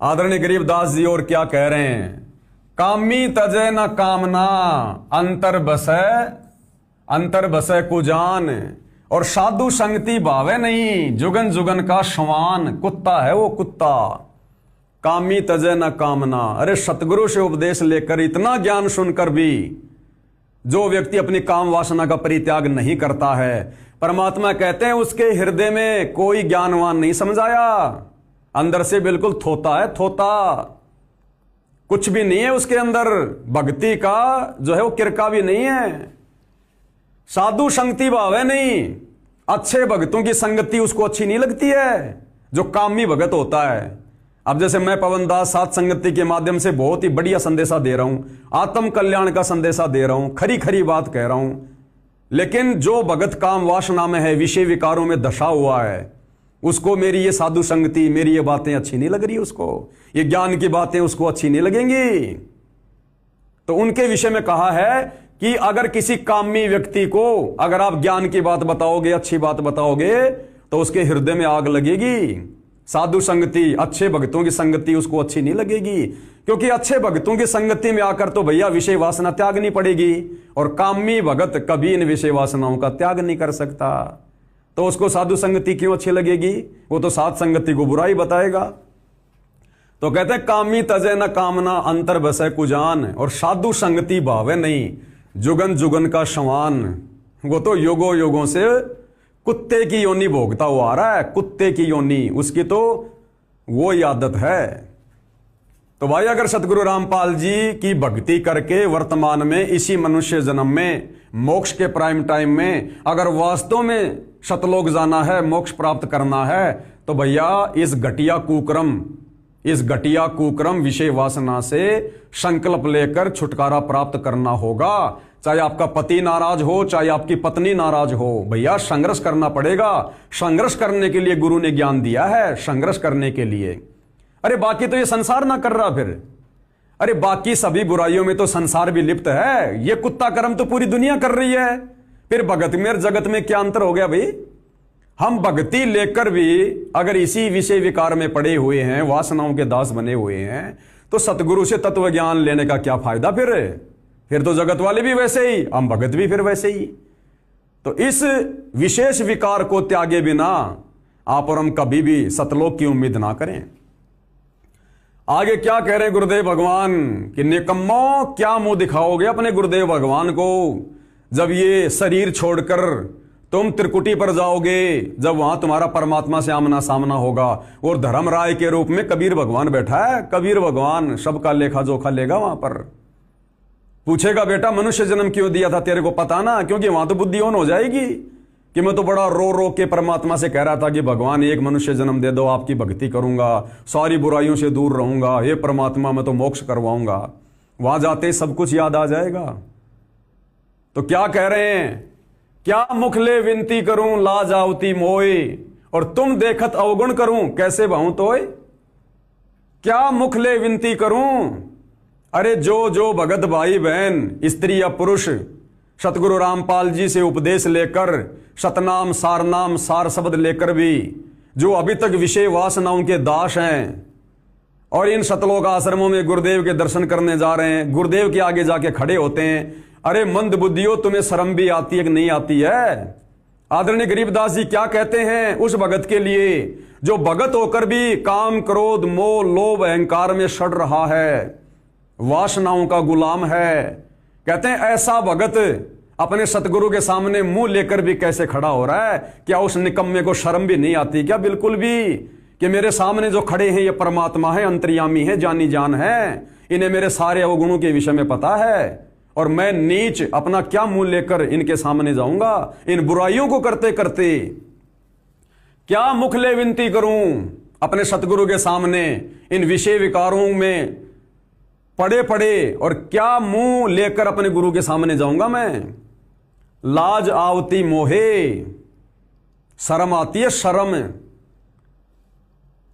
आदरणीय गरीबदास जी और क्या कह रहे हैं। कामी तजे न कामना, अंतर बसै कुजान, और साधु संगति भावे नहीं, जुगन जुगन का श्वान। कुत्ता है वो कुत्ता। कामी तजे न कामना। अरे सतगुरु से उपदेश लेकर इतना ज्ञान सुनकर भी जो व्यक्ति अपनी काम वासना का परित्याग नहीं करता है, परमात्मा कहते हैं उसके हृदय में कोई ज्ञानवान नहीं समझाया। अंदर से बिल्कुल थोता है, थोता। कुछ भी नहीं है उसके अंदर, भक्ति का जो है वो किरका भी नहीं है। साधु संगति भाव है नहीं, अच्छे भक्तों की संगति उसको अच्छी नहीं लगती है, जो कामी भगत होता है। अब जैसे मैं पवन दास सात संगति के माध्यम से बहुत ही बढ़िया संदेशा दे रहा हूं, आत्म कल्याण का संदेशा दे रहा हूं, खरी खरी बात कह रहा हूं, लेकिन जो भगत काम वासना में है, विषय विकारों में दशा हुआ है, उसको मेरी ये साधु संगति, मेरी ये बातें अच्छी नहीं लग रही, उसको ये ज्ञान की बातें उसको अच्छी नहीं लगेंगी। तो उनके विषय में कहा है कि अगर किसी कामी व्यक्ति को अगर आप ज्ञान की बात बताओगे, अच्छी बात बताओगे, तो उसके हृदय में आग लगेगी। साधु संगति, अच्छे भक्तों की संगति उसको अच्छी नहीं लगेगी, क्योंकि अच्छे भक्तों की संगति में आकर तो भैया विषय वासना त्यागनी पड़ेगी, और कामी भगत कभी इन विषय वासनाओं का त्याग नहीं कर सकता। तो उसको साधु संगति क्यों अच्छी लगेगी? वो तो सात संगति को बुराई बताएगा। तो कहते हैं कामी तजे न कामना, अंतर बसै कुजान, और साधु संगति भावे नहीं, जुगन जुगन का श्वान। वो तो योगों योगों से कुत्ते की योनि भोगता हुआ आ रहा है, कुत्ते की योनि, उसकी तो वो ही आदत है। तो भाई अगर सतगुरु रामपाल जी की भक्ति करके वर्तमान में इसी मनुष्य जन्म में मोक्ष के प्राइम टाइम में अगर वास्तव में सतलोक जाना है, मोक्ष प्राप्त करना है, तो भैया इस घटिया कुक्रम विषय वासना से संकल्प लेकर छुटकारा प्राप्त करना होगा। चाहे आपका पति नाराज हो, चाहे आपकी पत्नी नाराज हो, भैया संघर्ष करना पड़ेगा। संघर्ष करने के लिए गुरु ने ज्ञान दिया है, संघर्ष करने के लिए। अरे बाकी तो ये संसार ना कर रहा, फिर अरे बाकी सभी बुराइयों में तो संसार भी लिप्त है, ये कुत्ता कर्म तो पूरी दुनिया कर रही है। फिर भगत में और जगत में क्या अंतर हो गया भाई? हम भक्ति लेकर भी अगर इसी विषय विकार में पड़े हुए हैं, वासनाओं के दास बने हुए हैं, तो सतगुरु से तत्व ज्ञान लेने का क्या फायदा? फिर तो जगत वाले भी वैसे ही, हम भगत भी फिर वैसे ही। तो इस विशेष विकार को त्यागे बिना आप और हम कभी भी सतलोक की उम्मीद ना करें। आगे क्या कह रहे हैं गुरुदेव भगवान कि निकम्मो क्या मुंह दिखाओगे अपने गुरुदेव भगवान को जब ये शरीर छोड़कर तुम त्रिकुटी पर जाओगे, जब वहां तुम्हारा परमात्मा से आमना सामना होगा। और धर्मराय के रूप में कबीर भगवान बैठा है, कबीर भगवान सबका लेखा जोखा लेगा वहां पर। पूछेगा बेटा मनुष्य जन्म क्यों दिया था, तेरे को पता ना? क्योंकि वहां तो बुद्धि ऑन हो जाएगी कि मैं तो बड़ा रो रो के परमात्मा से कह रहा था कि भगवान एक मनुष्य जन्म दे दो, आपकी भक्ति करूंगा, सारी बुराइयों से दूर रहूंगा, हे परमात्मा मैं तो मोक्ष करवाऊंगा। वहां जाते सब कुछ याद आ जाएगा। तो क्या कह रहे हैं? क्या मुखले विनती करूं लाज आवती मोए, और तुम देखत अवगुण करूं कैसे भाऊं तोय। क्या मुखले विनती करूं? अरे जो भगत भाई बहन, स्त्री या पुरुष सतगुरु रामपाल जी से उपदेश लेकर, सतनाम सारनाम सार शब्द लेकर भी जो अभी तक विषय वासनाओं के दास हैं और इन सतलोक आश्रमों में गुरुदेव के दर्शन करने जा रहे हैं, गुरुदेव के आगे जाके खड़े होते हैं, अरे मंद बुद्धियों तुम्हें शर्म भी आती है कि नहीं आती है? आदरणीय गरीबदास जी क्या कहते हैं उस भगत के लिए जो भगत होकर भी काम क्रोध मोह लोभ अहंकार में सड़ रहा है, वासनाओं का गुलाम है। कहते हैं ऐसा भगत अपने सतगुरु के सामने मुंह लेकर भी कैसे खड़ा हो रहा है? क्या उस निकम्मे को शर्म भी नहीं आती क्या? बिल्कुल भी, कि मेरे सामने जो खड़े हैं ये परमात्मा है, अंतर्यामी है, जानी जान है, इन्हें मेरे सारे अवगुणों के विषय में पता है, और मैं नीच अपना क्या मुंह लेकर इनके सामने जाऊंगा इन बुराइयों को करते करते। क्या मुख ले विनती करूं अपने सतगुरु के सामने इन विषय विकारों में पड़े पड़े, और क्या मुंह लेकर अपने गुरु के सामने जाऊंगा मैं? लाज आवती मोहे, शर्म आती है शर्म।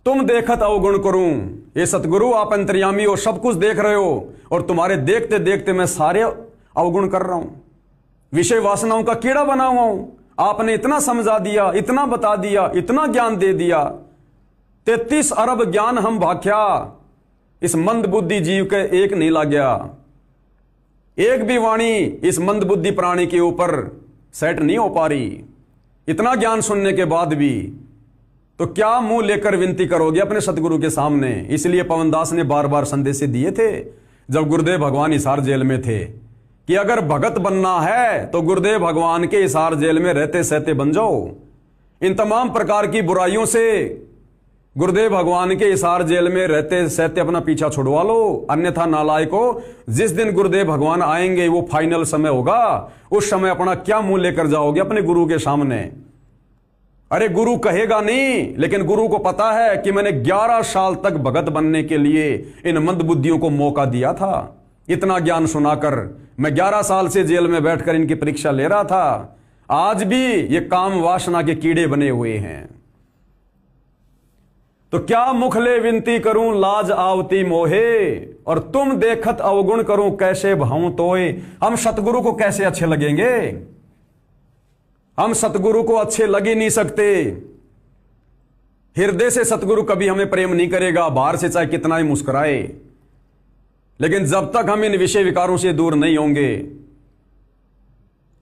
तुम देखत अवगुण करूं, ये सतगुरु आप अंतर्यामी हो, सब कुछ देख रहे हो, और तुम्हारे देखते देखते मैं सारे अवगुण कर रहा हूं, विषय वासनाओं का कीड़ा बना हुआ हूं। आपने इतना समझा दिया, इतना बता दिया, इतना ज्ञान दे दिया, 33 अरब ज्ञान हम भाख्या, इस मंद बुद्धि जीव के एक नहीं लाग्या। एक भी वाणी इस मंद बुद्धि प्राणी के ऊपर सेट नहीं हो पा रही। इतना ज्ञान सुनने के बाद भी तो क्या मुंह लेकर विनती करोगे अपने सतगुरु के सामने। इसलिए पवनदास ने बार बार संदेश दिए थे जब गुरुदेव भगवान हिसार जेल में थे कि अगर भगत बनना है तो गुरुदेव भगवान के हिसार जेल में रहते सहते बन जाओ। इन तमाम प्रकार की बुराइयों से गुरुदेव भगवान के हिसार जेल में रहते सहते अपना पीछा छुड़वा लो, अन्यथा नालायको जिस दिन गुरुदेव भगवान आएंगे वो फाइनल समय होगा, उस समय अपना क्या मुंह लेकर जाओगे अपने गुरु के सामने। अरे गुरु कहेगा नहीं, लेकिन गुरु को पता है कि मैंने 11 साल तक भगत बनने के लिए इन मंद बुद्धियों को मौका दिया था। इतना ज्ञान सुनाकर मैं 11 साल से जेल में बैठकर इनकी परीक्षा ले रहा था। आज भी ये काम वासना के कीड़े बने हुए हैं। तो क्या मुखले विनती करूं लाज आवती मोहे, और तुम देखत अवगुण करूं कैसे भाऊं तोए। हम सतगुरु को कैसे अच्छे लगेंगे? हम सतगुरु को अच्छे लग ही नहीं सकते। हृदय से सतगुरु कभी हमें प्रेम नहीं करेगा, बाहर से चाहे कितना ही मुस्कुराए। लेकिन जब तक हम इन विषय विकारों से दूर नहीं होंगे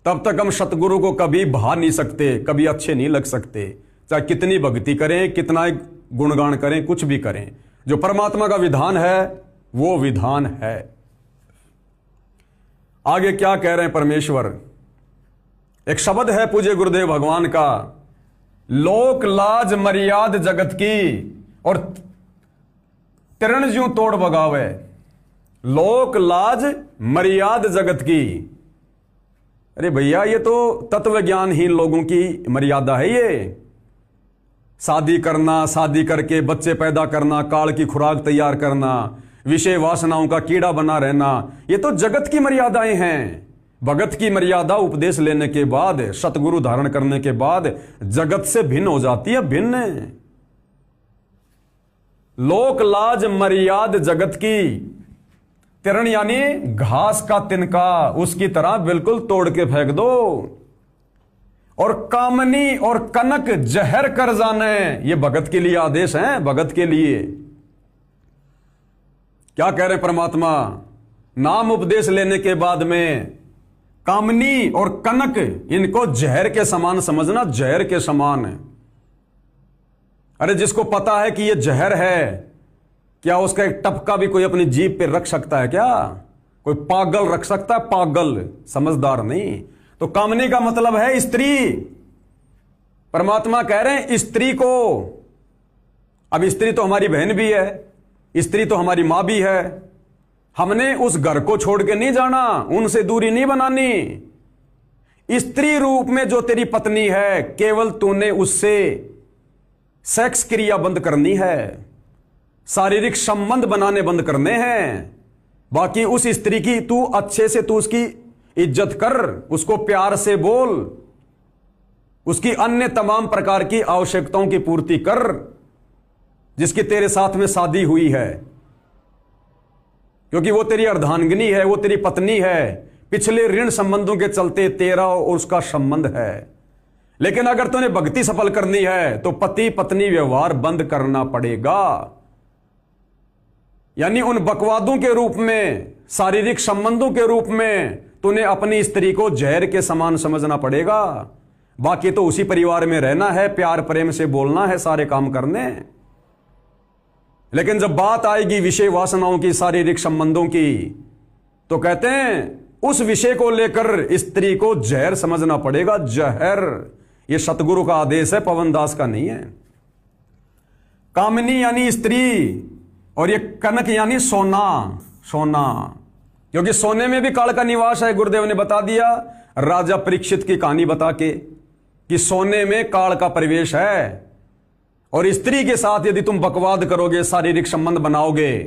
तब तक हम सतगुरु को कभी भा नहीं सकते, कभी अच्छे नहीं लग सकते। चाहे कितनी भक्ति करें, कितना गुणगान करें, कुछ भी करें, जो परमात्मा का विधान है वो विधान है। आगे क्या कह रहे हैं परमेश्वर। एक शब्द है पूज्य गुरुदेव भगवान का, लोक लाज मर्याद जगत की और तिरण ज्यों तोड़ बगावे। लोक लाज मर्याद जगत की। अरे भैया ये तो तत्व ज्ञानहीन लोगों की मर्यादा है। ये शादी करना, शादी करके बच्चे पैदा करना, काल की खुराक तैयार करना, विषय वासनाओं का कीड़ा बना रहना, ये तो जगत की मर्यादाएं हैं। भगत की मर्यादा उपदेश लेने के बाद, सतगुरु धारण करने के बाद जगत से भिन्न हो जाती है, भिन्न। लोक लाज मर्याद जगत की। तिरण यानी घास का तिनका, उसकी तरह बिल्कुल तोड़ के फेंक दो। और कामनी और कनक जहर कर जाने, ये भगत के लिए आदेश है, भगत के लिए। क्या कह रहे हैं परमात्मा, नाम उपदेश लेने के बाद में कामनी और कनक इनको जहर के समान समझना, जहर के समान। अरे जिसको पता है कि ये जहर है, क्या उसका एक टपका भी कोई अपनी जीभ पे रख सकता है? क्या कोई पागल रख सकता है? पागल, समझदार नहीं। तो कामनी का मतलब है स्त्री। परमात्मा कह रहे हैं स्त्री को, अब स्त्री तो हमारी बहन भी है, स्त्री तो हमारी मां भी है। हमने उस घर को छोड़ के नहीं जाना, उनसे दूरी नहीं बनानी। स्त्री रूप में जो तेरी पत्नी है, केवल तूने उससे सेक्स क्रिया बंद करनी है, शारीरिक संबंध बनाने बंद करने हैं। बाकी उस स्त्री की तू अच्छे से, तू उसकी इज्जत कर, उसको प्यार से बोल, उसकी अन्य तमाम प्रकार की आवश्यकताओं की पूर्ति कर, जिसकी तेरे साथ में शादी हुई है, क्योंकि वो तेरी अर्धांगिनी है, वो तेरी पत्नी है। पिछले ऋण संबंधों के चलते तेरा और उसका संबंध है। लेकिन अगर तूने भक्ति सफल करनी है तो पति पत्नी व्यवहार बंद करना पड़ेगा। यानी उन बकवादों के रूप में, शारीरिक संबंधों के रूप में तूने अपनी स्त्री को जहर के समान समझना पड़ेगा। बाकी तो उसी परिवार में रहना है, प्यार प्रेम से बोलना है, सारे काम करने। लेकिन जब बात आएगी विषय वासनाओं की, शारीरिक संबंधों की, तो कहते हैं उस विषय को लेकर स्त्री को जहर समझना पड़ेगा, जहर। यह सतगुरु का आदेश है, पवनदास का नहीं है। कामिनी यानी स्त्री, और ये कनक यानी सोना, सोना, क्योंकि सोने में भी काल का निवास है। गुरुदेव ने बता दिया राजा परीक्षित की कहानी बता के कि सोने में काल का प्रवेश है। और स्त्री के साथ यदि तुम बकवाद करोगे, शारीरिक संबंध बनाओगे,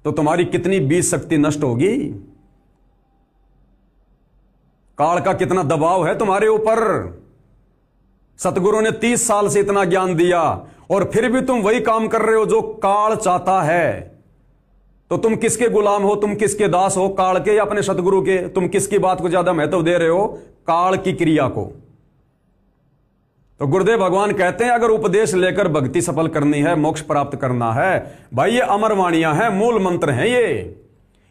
तो तुम्हारी कितनी बीज शक्ति नष्ट होगी। काल का कितना दबाव है तुम्हारे ऊपर। सतगुरु ने 30 साल से इतना ज्ञान दिया और फिर भी तुम वही काम कर रहे हो जो काल चाहता है। तो तुम किसके गुलाम हो, तुम किसके दास हो, काल के या अपने सतगुरु के? तुम किसकी बात को ज्यादा महत्व दे रहे हो? काल की क्रिया को। तो गुरुदेव भगवान कहते हैं अगर उपदेश लेकर भक्ति सफल करनी है, मोक्ष प्राप्त करना है, भाई ये अमरवाणियां हैं, मूल मंत्र हैं,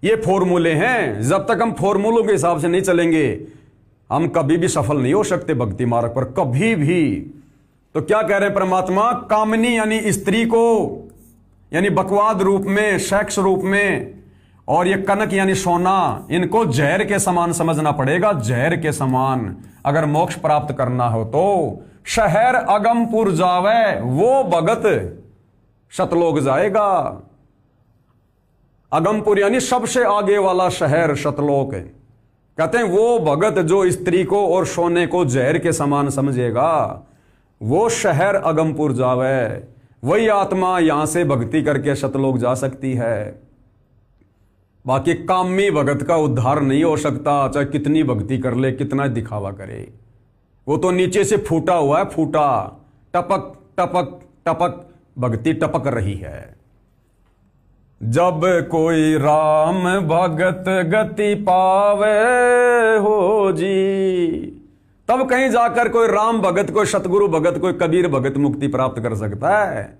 ये फॉर्मूले हैं। जब तक हम फॉर्मूलों के हिसाब से नहीं चलेंगे हम कभी भी सफल नहीं हो सकते भक्ति मार्ग पर, कभी भी। तो क्या कह रहे हैं परमात्मा, कामनी यानी स्त्री को, यानी बकवाद रूप में, सेक्स रूप में, और ये कनक यानी सोना, इनको जहर के समान समझना पड़ेगा, जहर के समान। अगर मोक्ष प्राप्त करना हो तो शहर अगमपुर जावे वो भगत शतलोक जाएगा। अगमपुर यानी सबसे आगे वाला शहर शतलोक है। कहते हैं वो भगत जो स्त्री को और सोने को जहर के समान समझेगा वो शहर अगमपुर जावे। वही आत्मा यहां से भक्ति करके शतलोक जा सकती है। बाकी कामी भगत का उद्धार नहीं हो सकता, चाहे कितनी भक्ति कर ले, कितना दिखावा करे, वो तो नीचे से फूटा हुआ है, फूटा, टपक टपक टपक भक्ति टपक रही है। जब कोई राम भगत गति पावे हो जी, तब कहीं जाकर कोई राम भगत, कोई सतगुरु भगत, कोई कबीर भगत मुक्ति प्राप्त कर सकता है।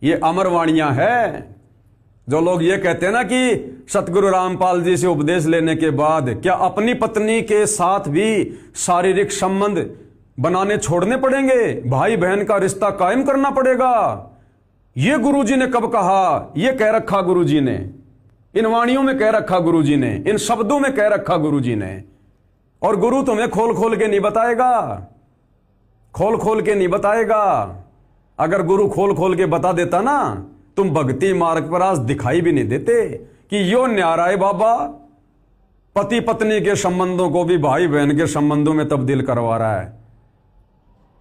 ये अमरवाणियां हैं। जो लोग ये कहते हैं ना कि सतगुरु रामपाल जी से उपदेश लेने के बाद क्या अपनी पत्नी के साथ भी शारीरिक संबंध बनाने छोड़ने पड़ेंगे, भाई बहन का रिश्ता कायम करना पड़ेगा, ये गुरुजी ने कब कहा? ये कह रखा गुरुजी ने, इन वाणियों में कह रखा गुरुजी ने, इन शब्दों में कह रखा गुरुजी ने। और गुरु तुम्हें खोल खोल के नहीं बताएगा, खोल खोल के नहीं बताएगा। अगर गुरु खोल खोल के बता देता ना, तुम भक्ति मार्ग पर आज दिखाई भी नहीं देते कि यो न्यारा है बाबा, पति पत्नी के संबंधों को भी भाई बहन के संबंधों में तब्दील करवा रहा है।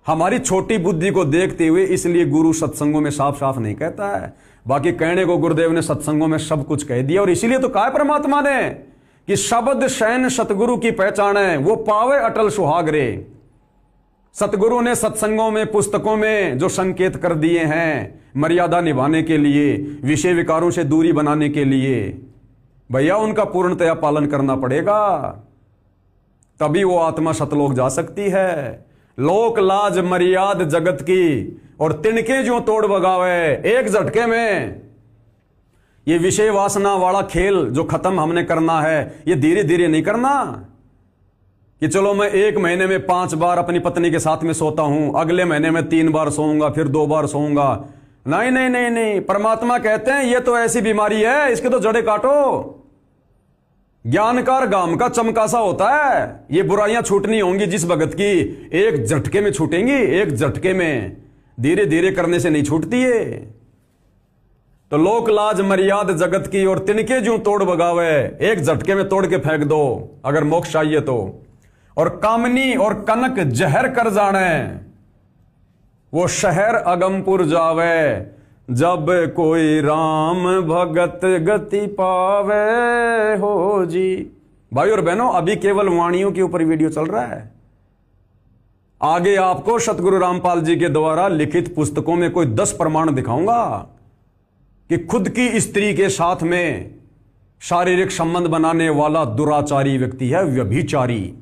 हमारी छोटी बुद्धि को देखते हुए इसलिए गुरु सत्संगों में साफ साफ नहीं कहता है। बाकी कहने को गुरुदेव ने सत्संगों में सब कुछ कह दिया, और इसीलिए तो कहा परमात्मा ने कि शब्द शयन सतगुरु की पहचान है, वो पावे अटल सुहाग रे। सतगुरु ने सत्संगों में, पुस्तकों में जो संकेत कर दिए हैं मर्यादा निभाने के लिए, विषय विकारों से दूरी बनाने के लिए, भैया उनका पूर्णतया पालन करना पड़ेगा, तभी वो आत्मा सतलोक जा सकती है। लोक लाज मर्याद जगत की और तिनके जो तोड़ बगावे एक झटके में। ये विषय वासना वाला खेल जो खत्म हमने करना है, ये धीरे धीरे नहीं करना कि चलो मैं एक महीने में 5 बार अपनी पत्नी के साथ में सोता हूं, अगले महीने में 3 बार सोऊंगा, फिर 2 बार सोऊंगा। नहीं नहीं नहीं नहीं, परमात्मा कहते हैं ये तो ऐसी बीमारी है, इसके तो जड़े काटो। ज्ञानकार गाम का चमकासा होता है। ये बुराइयां छूटनी होंगी जिस भगत की, एक झटके में छूटेंगी, एक झटके में, धीरे धीरे करने से नहीं छूटती है। तो लोक लाज मर्याद जगत की और तिनके जो तोड़ बगावे, एक झटके में तोड़ के फेंक दो अगर मोक्ष चाहिए तो। और कामनी और कनक जहर कर जाने, वो शहर अगमपुर जावे, जब कोई राम भगत गति पावे हो जी। भाई और बहनों, अभी केवल वाणियों के ऊपर वीडियो चल रहा है। आगे आपको सतगुरु रामपाल जी के द्वारा लिखित पुस्तकों में कोई 10 प्रमाण दिखाऊंगा कि खुद की स्त्री के साथ में शारीरिक संबंध बनाने वाला दुराचारी व्यक्ति है व्यभिचारी।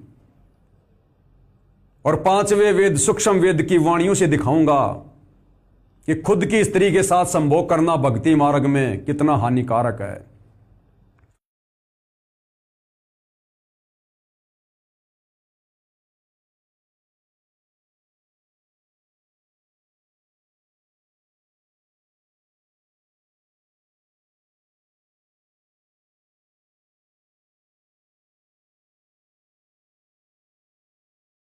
और 5वें वेद सूक्ष्म वेद की वाणियों से दिखाऊंगा कि खुद की स्त्री के साथ संभोग करना भक्ति मार्ग में कितना हानिकारक है।